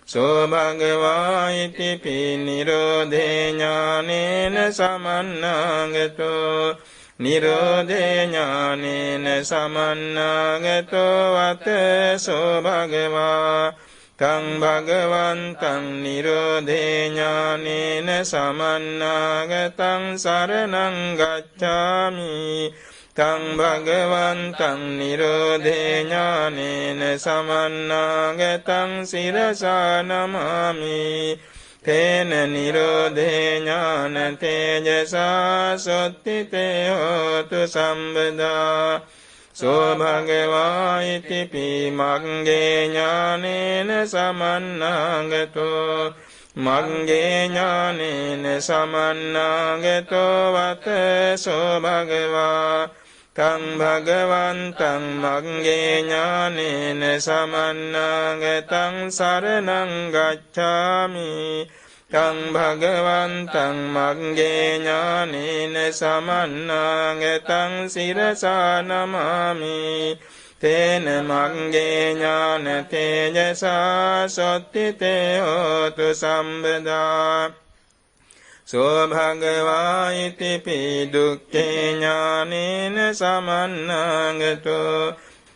සෝ භගවා ඉතිපි නිරෝධේ ඥානේන සමන්නාගතෝ නිරෝධේ ඥානේන සමන්නාගතෝ වතසෝ භගවා තං භගවන්තං නිරෝධේ ඥානේන සමන්නාගතං සරණං ගච්ඡාමි තං භගවන්තං නිරෝධේ ඥානේන සමන්නාගතං සිරසා නමාමි තේන නිරෝධේ ඥාන තේජසා සොත්තිතේ හෝතු සම්බදා සෝ භගවා ඉතිපි මග්ගේ ඥානේන සමන්නාගතෝ මග්ගේ ඥානේන සමන්නාගතෝ වතසෝ භගවා තං භගවන්තං මග්ගේ ඥානේන සමන්නාගතං සරණං ගච්ඡාමි තං භගවන්තං මග්ගේ ඥානේන සමන්නාගතං සිරසා නමාමි තේන මග්ගේ ඥාන තේජසා සොත්තිතේ හෝතු සම්බදා සෝ භගවා ඉතිපි දුක්ඛේ ඥානේන සමන්නාගතෝ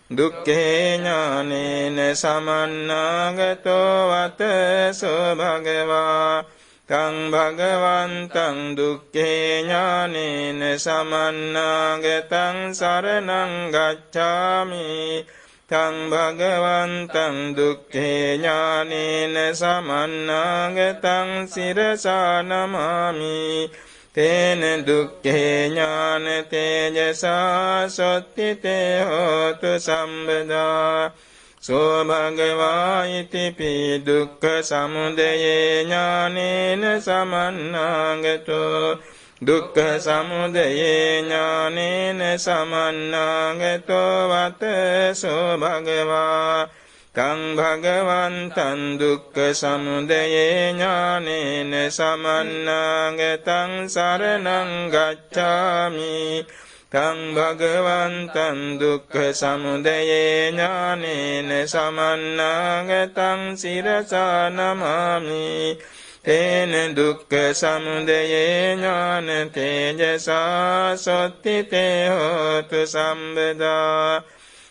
දුක්ඛේ ඥානේන සමන්නාගතෝ වතසෝ භගවා තං භගවන්තං දුක්ඛේ ඥානේන සමන්නාගතං සරණං ගච්ඡාමි තං භගවන්තං දුක්ඛේ ඥානේන සමන්නාගතං සිරසා නමාමි තේන දුක්ඛේ ඥාන තේජසා සොත්තිතේ හෝතු සම්බදා සෝ භගවා ඉතිපි දුක්ඛ සමුදයේ ඥානේන සමන්නාගතෝ දුක්ඛ සමුදයේ ඥානේන සමන්නාගතෝ වතසෝ භගවා තං භගවන්තං දුක්ඛ සමුදයේ ඥානේන සමන්නාගතං සරණං ගච්ඡාමි තං භගවන්තං දුක්ඛ සමුදයේ ඥානේන සමන්නාගතං සිරසා නමාමි තේන දුක්ඛ සමුදයේ ඥාන තේජසා සොත්තිතේ හෝතු සම්බදා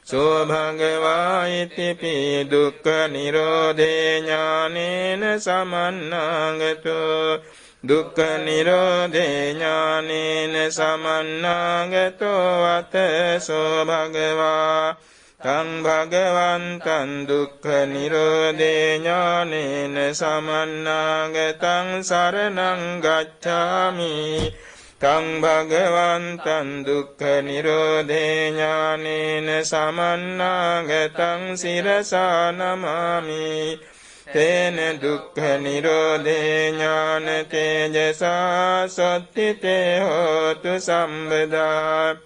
සෝ භගවා ඉතිපි දුක්ඛ නිරෝධේ ඥානේන සමන්නාගතෝ දුක්ඛ නිරෝධේ ඥානේන සමන්නාගතෝ වතසෝ භගවා තං භගවන්තං දුක්ඛ නිරෝධේ ඥානේන සමන්නාගතං සරණං ගච්ඡාමි තං භගවන්තං දුක්ඛ නිරෝධේ ඥානේන සමන්නාගතං සිරසා නමාමි තේන දුක්ඛ නිරෝධේ ඥාන තේජසා සොත්තිතේ හෝතු සම්බදා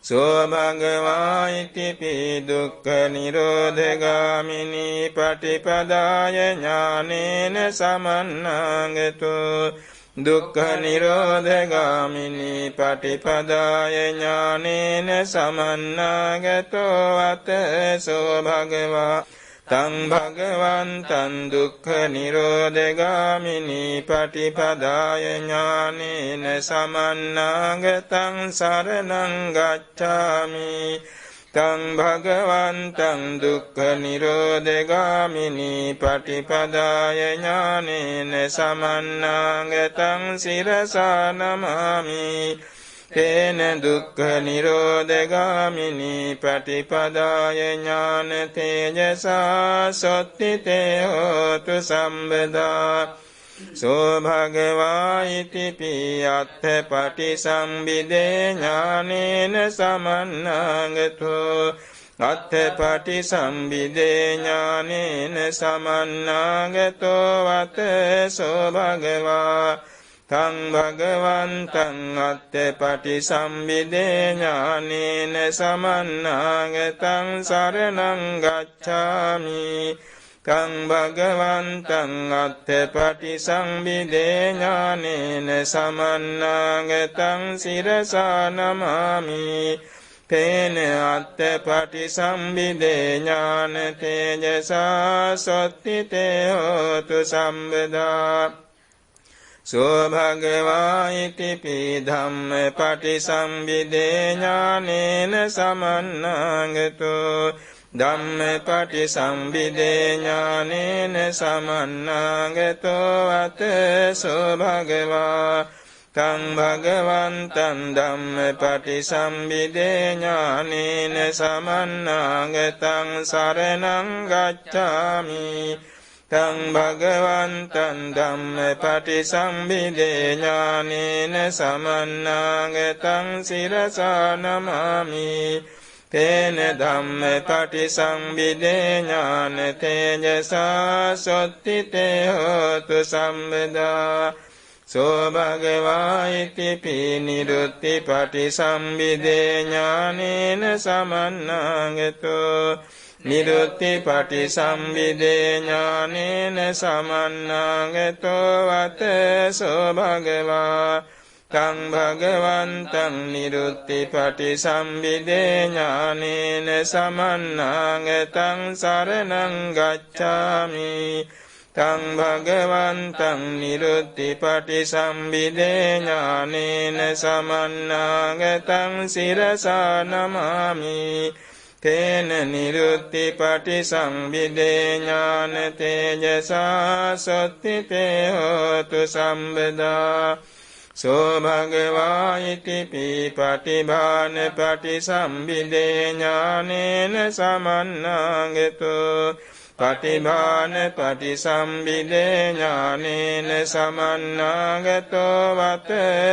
සෝ භගවා ඉතිපි දුක්ඛ නිරෝධගාමිනී පටිපදාය ඥානේන සමන්නාගතෝ දුක්ඛ නිරෝධගාමිනී පටිපදාය ඥානේන සමන්නාගතෝ වතසෝ භගවා තං භගවන්තං දුක්ඛ නිරෝධගාමිනී පටිපදාය ඥානේන සමන්නාගතං සරණං ගච්ඡාමි තං භගවන්තං දුක්ඛ නිරෝධගාමිනී පටිපදාය ඥානේන සමන්නාගතං සිරසා නමාමි තේන දුක්ඛ නිරෝධගාමිනී පටිපදාය ඥාන තේජසා සොත්තිතේ හෝතු සම්බදා සෝ භගවා ඉති පියත්ථ පටිසම්භිදේ ඥානේන සමන්නාගතෝ අත්ථ පටිසම්භිදේ ඥානේන සමන්නාගතෝ වත සෝ භගවා තං භගවන්තං අත්ථ පටිසම්භිදේ ඥානේන සමන්නාගතං සරණං ගච්ඡාමි තං භගවන්තං අත්ථ පටිසම්භිදේ ඥානේන සමන්නාගතං සිරසා නමාමි තේන අත්ථ පටිසම්භිදේ ඥාන තේජසා සොත්තිතේ හෝතු සම්බදා සෝ භගවා ඉති පී ධම්ම පටිසම්භිදේ ඥානේන සමන්නාගතෝ ධම්ම පටිසම්භිදේ ඥානේන සමන්නාගතෝ අත සෝ භගවා තං භගවන්තං ධම්ම පටිසම්භිදේ ඥානේන සමන්නාගතං සරණං ගච්ඡාමි තං භගවන්තං ධම්ම පටිසම්භිදේ ඥානේන සමන්නාගතං සිරසා නමාමි තේන ධම්ම පටිසම්භිදේ ඥාන තේජසා සොත්තිතේ හෝතු සම්බදා සෝ භගවා ඉති පී නිරුත්ති පටිසම්භිදේ ඥානේන සමන්නාගතෝ නිරුත්ති පටිසම්භිදේ ඥානේන සමන්නාගතෝ වත සෝ භගවා තං භගවන්තං නිරුත්ති පටිසම්භිදේ ඥානේන සමන්නාගතං සරණං ගච්ඡාමි තං භගවන්තං නිරුත්ති පටිසම්භිදේ ඥානේන සමන්නාගතං සිරසා නමාමි තේන නිරුත්ති පටිසම්භිදේ ඥාන තේජසා සොත්තිතේ හෝතු සම්බදා සෝ භගවා ඉති පී පටිභාන පටිසම්භිදේ ඥානේන සමන්නාගතෝ පටිභාන පටිසම්භිදේ ඥානේන සමන්නාගතෝ වත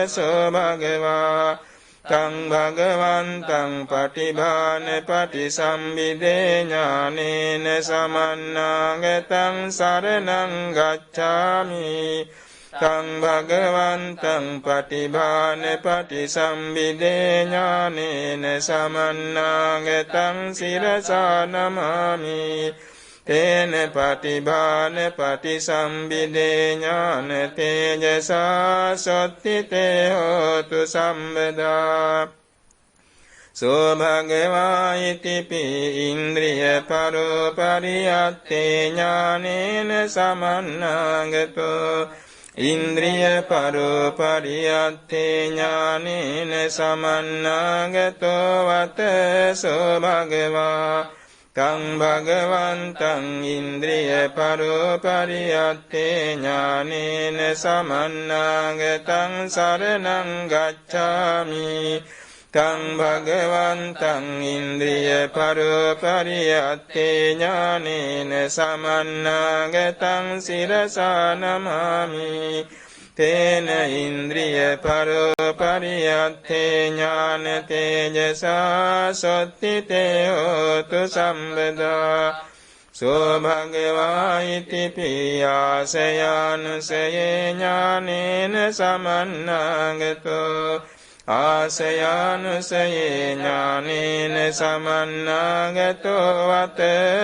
සෝ භගවා තං භගවන්තං පටිභාන පටිසම්භිදේ ඥානේන සමන්නාගතං සරණං ගච්ඡාමි තං භගවන්තං පටිභාන පටිසම්භිදේ ඥානේන සමන්නාගතං සිරසා නමාමි තේන පටිභාන පටිසම්භිදේ ඥාන තේජසා සොත්තිතේ හෝතු සම්බදා සෝ භගවා ඉති පී ඉන්ද්‍රිය පරෝ පරියත්තේ ඥානේන සමන්නාගතෝ ඉන්ද්‍රිය පරෝ පරියත්තේ ඥානේන සමන්නාගතෝ වත සෝ භගවා තං භගවන්තං ඉන්ද්‍රිය පරෝ පරියත්තේ ඥානේන සමන්නාගතං සරණං ගච්ඡාමි තං භගවන්තං ඉන්ද්‍රිය පරෝ පරියත්තේ ඥානේන සමන්නාගතං සිරසා නමාමි තේන ඉන්ද්‍රිය පරෝ පරියත්තේ ඥාන තේජසා සොත්තිතේ හෝතු සම්බදා සෝ භගවා ඉති පී ආසයානුසයේ ඥානේන සමන්නාගතෝ ආසයානුසයේ ඥානේන සමන්නාගතෝ වත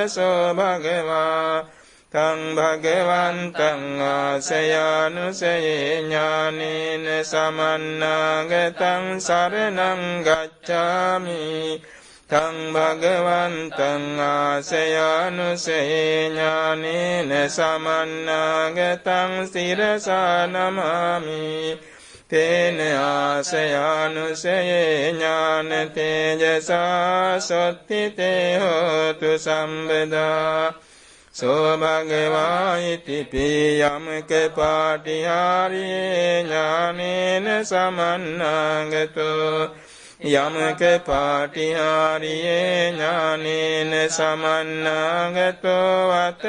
සෝ භගවා තං භගවන්තං ආසයානුසයේ ඥානේන සමන්නාගතං සරණං ගච්ඡාමි තං භගවන්තං ආසයානුසයේ ඥානේන සමන්නාගතං සිරසා නමාමි තේන ආසයානුසයේ ඥාන තේජසා සොත්තිතේ හෝතු සම්බදා සෝ භගවා ඉතිපි යමක පාටිහාරියේ ඥානේන සමන්නාගතෝ යමක පාටිහාරියේ ඥානේන සමන්නාගතෝ වත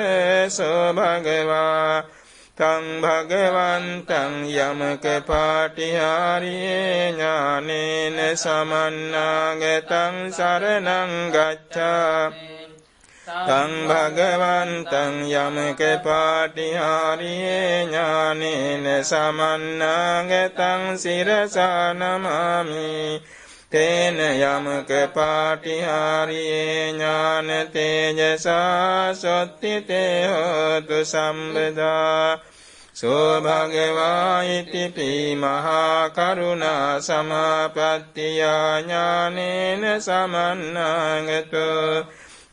සෝ භගවා තං භගවන්තං යමක පාටිහාරියේ ඥානේන සමන්නාගතං සරණං ගච්ඡාමි තං භගවන්තං යමක පාටිහාරියේ ඥානේන සමන්නාගතං සිරසා නමාමි තේන යමක පාටිහාරියේ ඥාන තේජසා සොත්තිතේ හෝතු සම්බදා සෝ භගවා ඉතිපි මහා කරුණා සමාපත්තියා ඥානේන සමන්නාගතෝ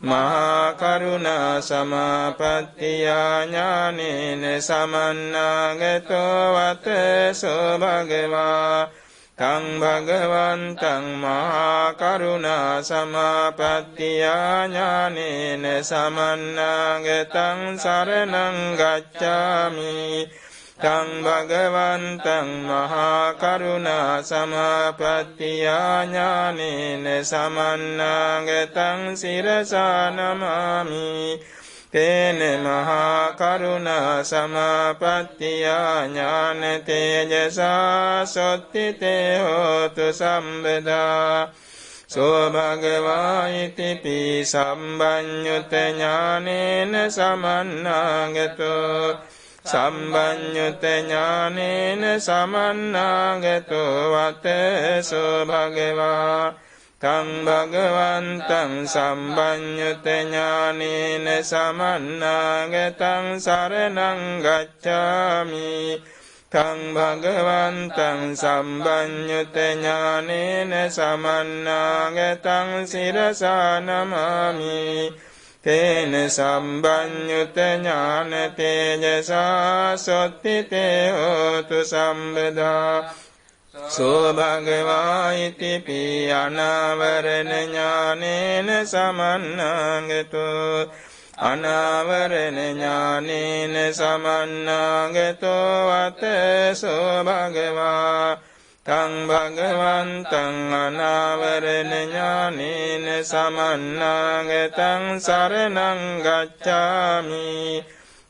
මහා කරුණා සමාපත්තියා ඥානේන සමන්නාගතෝ වත සෝ භගවා තං භගවන්තං මහා කරුණා සමාපත්තියා ඥානේන සමන්නාගතං සරණං ගච්ඡාමි තං භගවන්තං මහා කරුණා සමාපත්තියා ඥානේන සමන්නාගතං සිරසා නමාමි තේන මහා කරුණා සමාපත්තියා ඥාන තේජසා සොත්තිතේ හෝතු සම්බදා සෝ භගවා ඉතිපි සම්බඤ්ඤුත ඥානේන සමන්නාගතෝ සම්බඤ්ඤුත ඥානේන සමන්නාගතෝ වත සෝ භගවා තං භගවන්තං සම්බඤ්ඤුත ඥානේන සමන්නාගතං සරණං ගච්ඡාමි තං භගවන්තං සම්බඤ්ඤුත ඥානේන සමන්නාගතං සිරසා නමාමි තේන සම්බඤ්ඤුත ඥාන තේජසා සොත්තිතේ හෝතු සම්බදා සෝ භගවා ඉතිපි අනාවරණ ඥානේන සමන්නාගතෝ අනාවරණ ඥානේන සමන්නාගතෝ වත සෝ භගවා තං භගවන්තං අනාවරණ ඥානේන සමන්නාගතං සරණං ගච්ඡාමි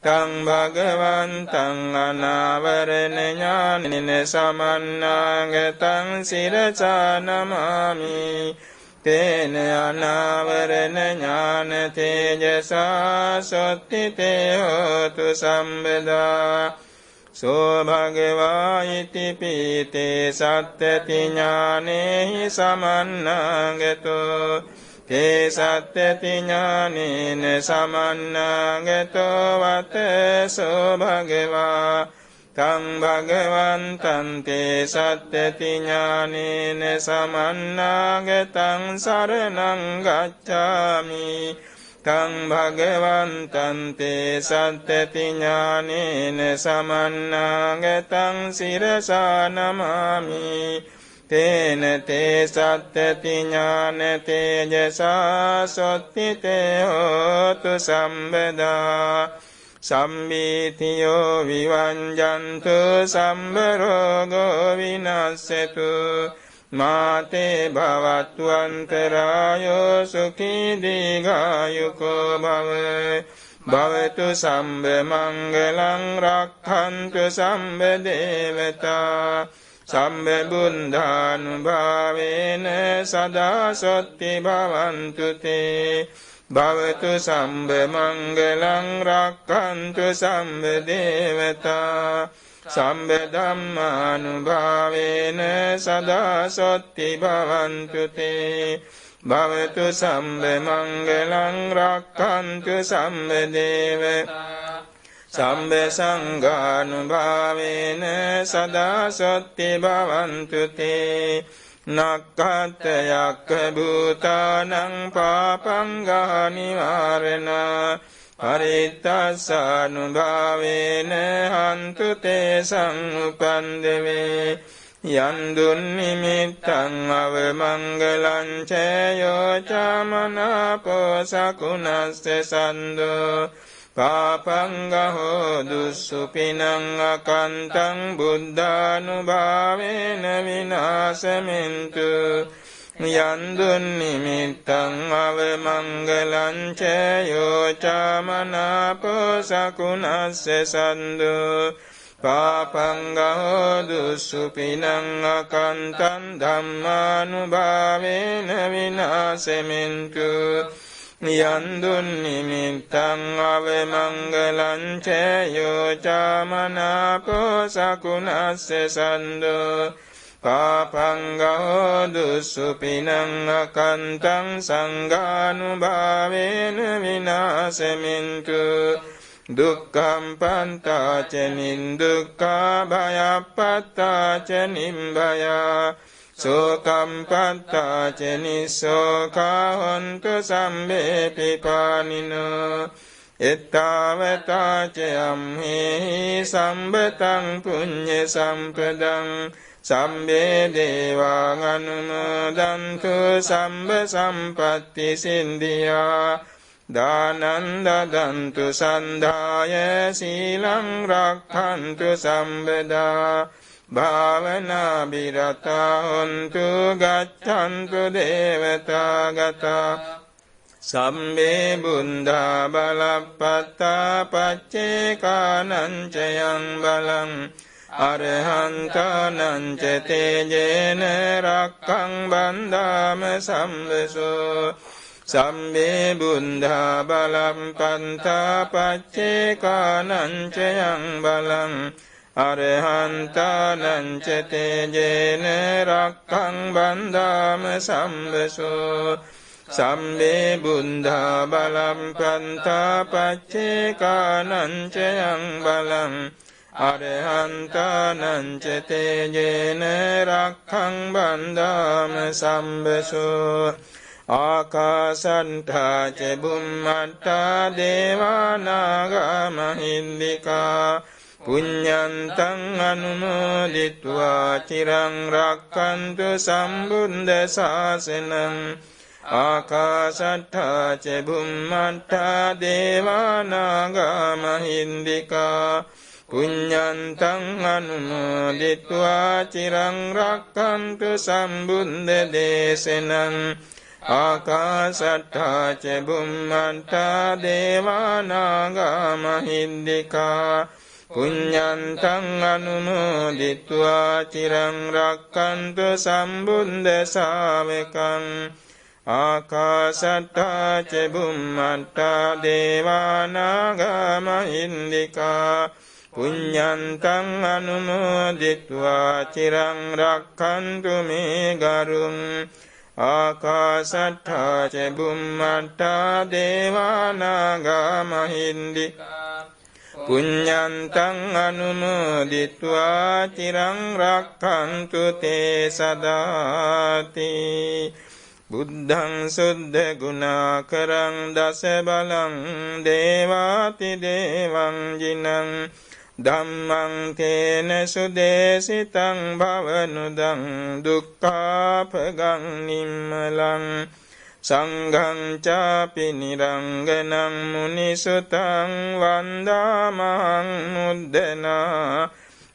තං භගවන්තං අනාවරණ ඥානේන සමන්නාගතං සිරසා නමාමි තේන අනාවරණ ඥාන තේජසා සොත්තිතේ හෝතු සම්බදා සෝ භගවා ඉතිපි තේ සත්‍යති ඥානේහි සමන්නාගතෝ තේ සත්‍යති ඥානේන සමන්නාගතෝ වත සෝ භගවා තං භගවන්තං තේ සත්‍යති ඥානේන සමන්නාගතං සරණං ගච්ඡාමි තං භගවන්තං තේ සත්‍යති ඥානේන සමන්නාගතං සිරසා නමාමි තේන තේ සත්‍යති ඥාන තේජසා සොත්තිතේ හෝතු සම්බදා සම්බීතියෝ විවංජන්තු සම්බරෝගෝ විනස්සතු මාතේ භවත්වන්තරායෝ සුඛී දීඝායුකෝ භව භවතු සම්බ මංගලං රක්ඛන්තු සම්බ දේවතා සම්බ බුද්ධානුභාවේන සදා සොත්ති භවන්තු තේ භවතු සම්බ මංගලං රක්ඛන්තු සම්බ දේවතා සම්බ ධම්මානුභාවේන සදා සොත්ති භවන්තු තේ භවතු සම්බ මංගලං රක්ඛන්තු සම්බ දේවතා සම්බ සංඝානුභාවේන සදා සොත්ති භවන්තු තේ නක්ඛත් යක්ඛ භූතානං පාපං ගානිවාරණා පරිත්තස්සානුභාවේන හන්තු තේ සංඋපන්දවේ යන්දුන් නිමිත්තං අවමංගලං චයෝ චමනාපෝ සකුණස්ස සන්දෝ පාපංගහෝ දුස්සුපිනං අකන්තං බුද්ධානුභාවේන විනාශමෙන්තු යන්දුන් නිමිත්තං අවමංගලං චයෝ චමනාපෝ සකුණස්ස සන්දෝ පාපංගහෝ දුස්සුපිනං අකන්තං ධම්මානුභාවේන විනාශෙමින්තු යන්දුන් නිමිත්තං අවමංගලං චයෝ චමනාපෝ සකුණස්ස සන්දෝ පාපංගහෝ දුස්සුපිනං අකන්තං සංඝානුභාවේන විනාශෙමින්තු දුක්ඛං පන්තාච නින්දුක්ඛා භයප්පත්තාච නිම්භයා සෝකං පන්තාච නිස්සෝකා හොන්තු සම්මේ පිපානිනෝ එත්තාවතාච අම්හෙහි සම්බතං පුඤ්ඤ සම්පදං සම්බේ දේවාං අනුමෝදන්තු සම්බ සම්පත්ති සින්දියා දානං දදන්තු සන්ධාය සීලං රක්ඛන්තු සම්බදා භාවනා බිරතා හොන්තු ගච්ඡන්තු දේවතා ගතා සම්මේ බුද්ධා බලප්පත්තා පච්චේකානං චයං බලං අරහන්තානං ච තේජේන රක්ඛං බන්ධාම සම්බසෝ සම්මේ බුද්ධා බලං පන්තා පච්චේකානං චයං බලං අරහන්තානං ච තේජේන රක්ඛං බන්ධාම සම්බසෝ සම්මේ බුද්ධා බලං පන්තා පච්චේකානං චයං බලං අරහන්තානං ච තේජේන රක්ඛං බන්ධාම සම්බසෝ ආකාසන්තා ච බුම්මත්තා දේවානාගා මහින්దికා පුඤ්ඤන්තං අනුමෝදිත්වා චිරං රක්ඛන්තු සම්බුද්ධ ශාසනං ආකාසත්තා ච බුම්මත්තා දේවානාගා මහින්దికා පුඤ්ඤන්තං අනුමෝදිත්වා චිරං රක්ඛන්තු සම්බුද්ධ දේශනං ආකාසත්තා ච බුම්මත්තා දේවානාගා මහින්దికා පුඤ්ඤන්තං අනුමෝදිත්වා චිරං රක්ඛන්තු සම්බුද්ධ ශාවකං ආකාසත්තා ච බුම්මත්තා දේවානාගා මහින්దికා පුඤ්ඤන්තං අනුමෝදිත්වා චිරං රක්ඛන්තු මේ ගරුං ආකාසත්තා ච බුම්මත්තා දේවානාගා මහින්దికා පුඤ්ඤන්තං අනුමෝදිත්වා චිරං රක්ඛන්තු තේ සදාති බුද්ධං සුද්ධ ගුණාකරං දස බලං දේවාති දේවං ජිනං ධම්මං තේන සුදේසිතං භවනුදං දුක්ඛාපගං නිම්මලං සංඝං චාපි නිරංගනං මුනිසුතං වන්දාමහං මුද්දනා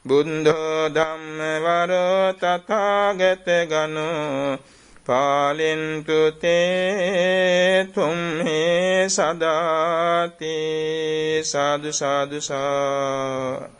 බුද්ධෝ ධම්ම වරෝ තථාගත ගනෝ පාලෙන්තු තේ තුම්හි සදාති සාදු සාදු සා